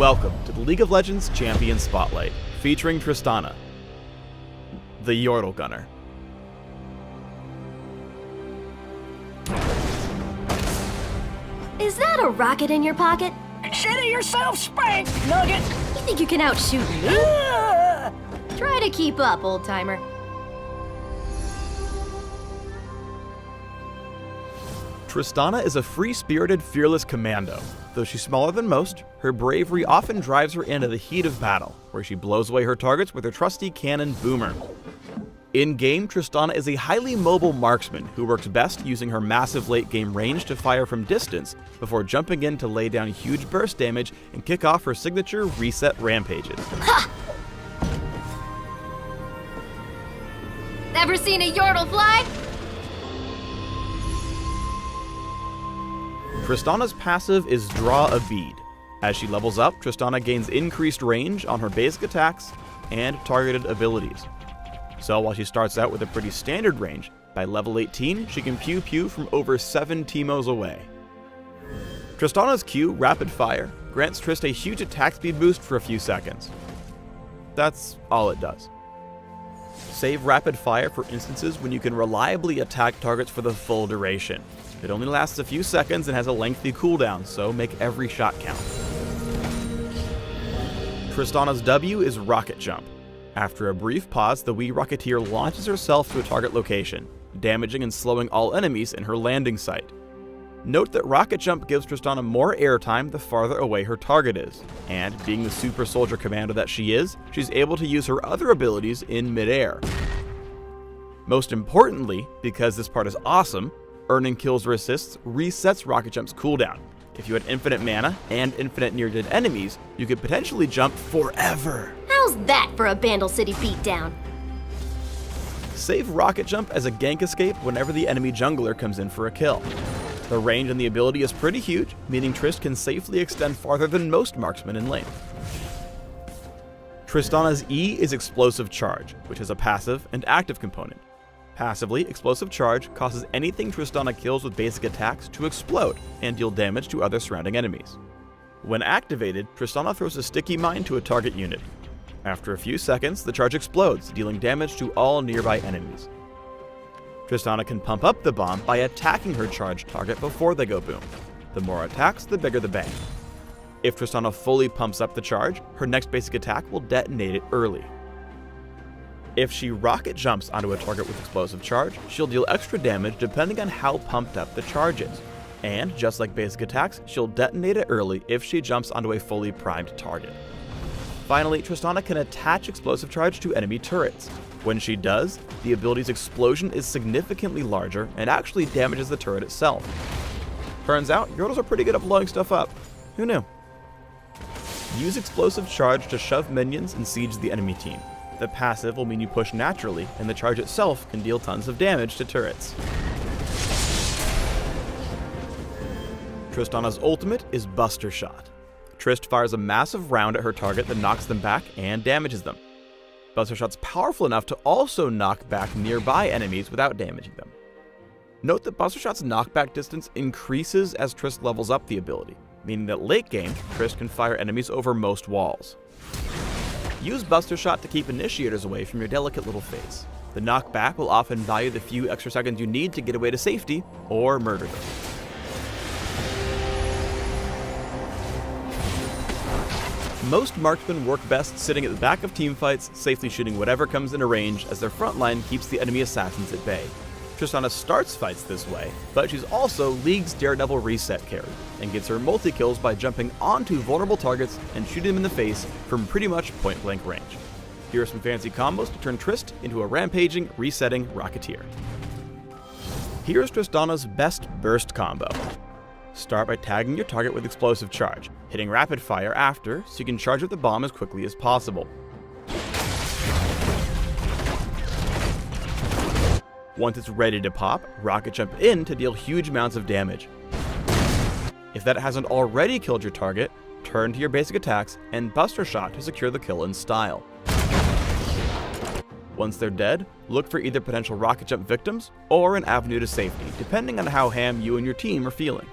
Welcome to the League of Legends Champion Spotlight, featuring Tristana, the Yordle Gunner. Is that a rocket in your pocket? Consider yourself spanked, Nugget! You think you can outshoot me? Try to keep up, old-timer. Tristana is a free-spirited, fearless commando. Though she's smaller than most, her bravery often drives her into the heat of battle, where she blows away her targets with her trusty cannon Boomer. In-game, Tristana is a highly mobile marksman who works best using her massive late-game range to fire from distance before jumping in to lay down huge burst damage and kick off her signature reset rampages. Ha! Ever seen a Yordle fly? Tristana's passive is Draw a Bead. As she levels up, Tristana gains increased range on her basic attacks and targeted abilities. So while she starts out with a pretty standard range, by level 18 she can pew-pew from over 7 Teemos away. Tristana's Q, Rapid Fire, grants Trist a huge attack speed boost for a few seconds. That's all it does. Save Rapid Fire for instances when you can reliably attack targets for the full duration. It only lasts a few seconds and has a lengthy cooldown, so make every shot count. Tristana's W is Rocket Jump. After a brief pause, the wee Rocketeer launches herself to a target location, damaging and slowing all enemies in her landing site. Note that Rocket Jump gives Tristana more airtime the farther away her target is, and being the super soldier commando that she is, she's able to use her other abilities in midair. Most importantly, because this part is awesome, earning kills or assists resets Rocket Jump's cooldown. If you had infinite mana and infinite near-dead enemies, you could potentially jump forever. How's that for a Bandle City beatdown? Save Rocket Jump as a gank escape whenever the enemy jungler comes in for a kill. The range on the ability is pretty huge, meaning Trist can safely extend farther than most marksmen in lane. Tristana's E is Explosive Charge, which is a passive and active component. Passively, Explosive Charge causes anything Tristana kills with basic attacks to explode and deal damage to other surrounding enemies. When activated, Tristana throws a sticky mine to a target unit. After a few seconds, the charge explodes, dealing damage to all nearby enemies. Tristana can pump up the bomb by attacking her charged target before they go boom. The more attacks, the bigger the bang. If Tristana fully pumps up the charge, her next basic attack will detonate it early. If she rocket jumps onto a target with explosive charge, she'll deal extra damage depending on how pumped up the charge is. And just like basic attacks, she'll detonate it early if she jumps onto a fully primed target. Finally, Tristana can attach explosive charge to enemy turrets. When she does, the ability's explosion is significantly larger and actually damages the turret itself. Turns out, Yordles are pretty good at blowing stuff up. Who knew? Use explosive charge to shove minions and siege the enemy team. The passive will mean you push naturally, and the charge itself can deal tons of damage to turrets. Tristana's ultimate is Buster Shot. Trist fires a massive round at her target that knocks them back and damages them. Buster Shot's powerful enough to also knock back nearby enemies without damaging them. Note that Buster Shot's knockback distance increases as Trist levels up the ability, meaning that late game, Trist can fire enemies over most walls. Use Buster Shot to keep initiators away from your delicate little face. The knockback will often value the few extra seconds you need to get away to safety, or murder them. Most marksmen work best sitting at the back of teamfights, safely shooting whatever comes into range as their front line keeps the enemy assassins at bay. Tristana starts fights this way, but she's also League's Daredevil reset carry, and gets her multi-kills by jumping onto vulnerable targets and shooting them in the face from pretty much point-blank range. Here are some fancy combos to turn Trist into a rampaging, resetting Rocketeer. Here's Tristana's best burst combo. Start by tagging your target with explosive charge, hitting rapid fire after so you can charge up the bomb as quickly as possible. Once it's ready to pop, rocket jump in to deal huge amounts of damage. If that hasn't already killed your target, turn to your basic attacks and Buster Shot to secure the kill in style. Once they're dead, look for either potential rocket jump victims or an avenue to safety, depending on how ham you and your team are feeling.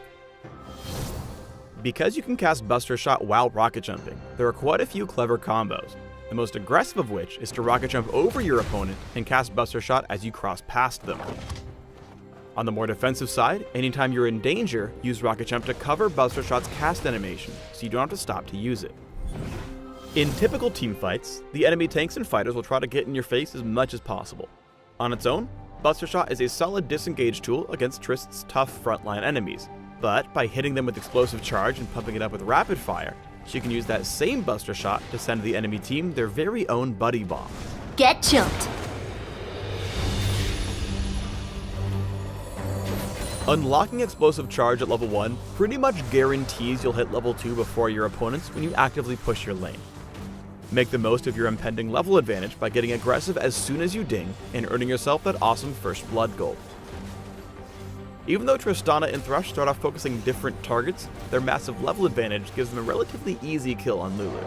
Because you can cast Buster Shot while rocket jumping, there are quite a few clever combos, the most aggressive of which is to rocket jump over your opponent and cast Buster Shot as you cross past them. On the more defensive side, anytime you're in danger, use rocket jump to cover Buster Shot's cast animation so you don't have to stop to use it. In typical teamfights, the enemy tanks and fighters will try to get in your face as much as possible. On its own, Buster Shot is a solid disengage tool against Trist's tough frontline enemies, but by hitting them with explosive charge and pumping it up with rapid fire, she can use that same Buster Shot to send the enemy team their very own buddy bomb. Get jumped. Unlocking explosive charge at level 1 pretty much guarantees you'll hit level 2 before your opponents when you actively push your lane. Make the most of your impending level advantage by getting aggressive as soon as you ding and earning yourself that awesome first blood gold. Even though Tristana and Thrush start off focusing different targets, their massive level advantage gives them a relatively easy kill on Lulu.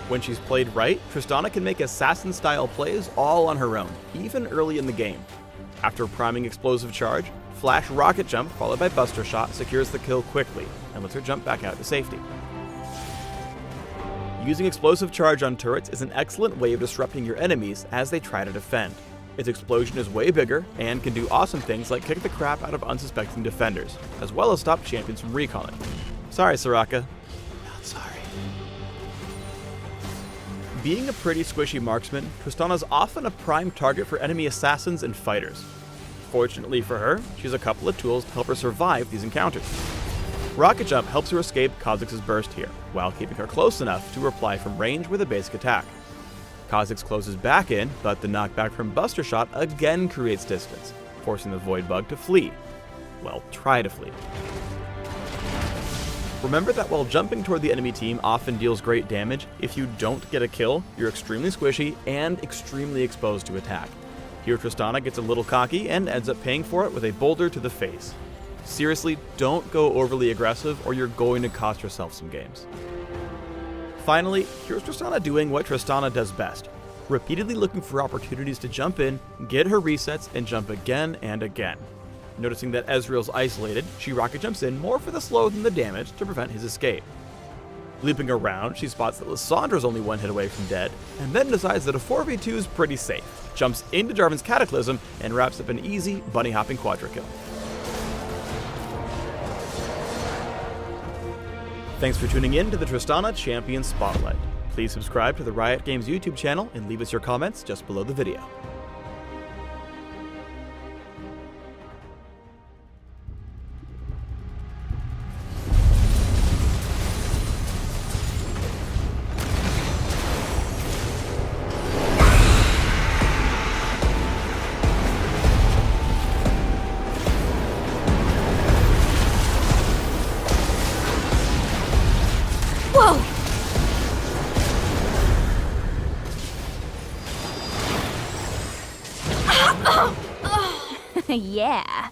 When she's played right, Tristana can make assassin-style plays all on her own, even early in the game. After priming explosive charge, Flash Rocket Jump followed by Buster Shot secures the kill quickly and lets her jump back out to safety. Using explosive charge on turrets is an excellent way of disrupting your enemies as they try to defend. Its explosion is way bigger and can do awesome things like kick the crap out of unsuspecting defenders, as well as stop champions from recalling. Sorry, Soraka. Not sorry. Being a pretty squishy marksman, Tristana is often a prime target for enemy assassins and fighters. Fortunately for her, she has a couple of tools to help her survive these encounters. Rocket Jump helps her escape Kha'Zix's burst here, while keeping her close enough to reply from range with a basic attack. Kha'Zix closes back in, but the knockback from Buster Shot again creates distance, forcing the Void Bug to flee. Well, try to flee. Remember that while jumping toward the enemy team often deals great damage, if you don't get a kill, you're extremely squishy and extremely exposed to attack. Here Tristana gets a little cocky and ends up paying for it with a boulder to the face. Seriously, don't go overly aggressive or you're going to cost yourself some games. Finally, here's Tristana doing what Tristana does best, repeatedly looking for opportunities to jump in, get her resets, and jump again and again. Noticing that Ezreal's isolated, she rocket jumps in more for the slow than the damage to prevent his escape. Looping around, she spots that Lissandra's only one hit away from dead, and then decides that a 4v2 is pretty safe, jumps into Jarvan's Cataclysm, and wraps up an easy bunny-hopping quadra kill. Thanks for tuning in to the Tristana Champion Spotlight. Please subscribe to the Riot Games YouTube channel and leave us your comments just below the video. Whoa! Yeah.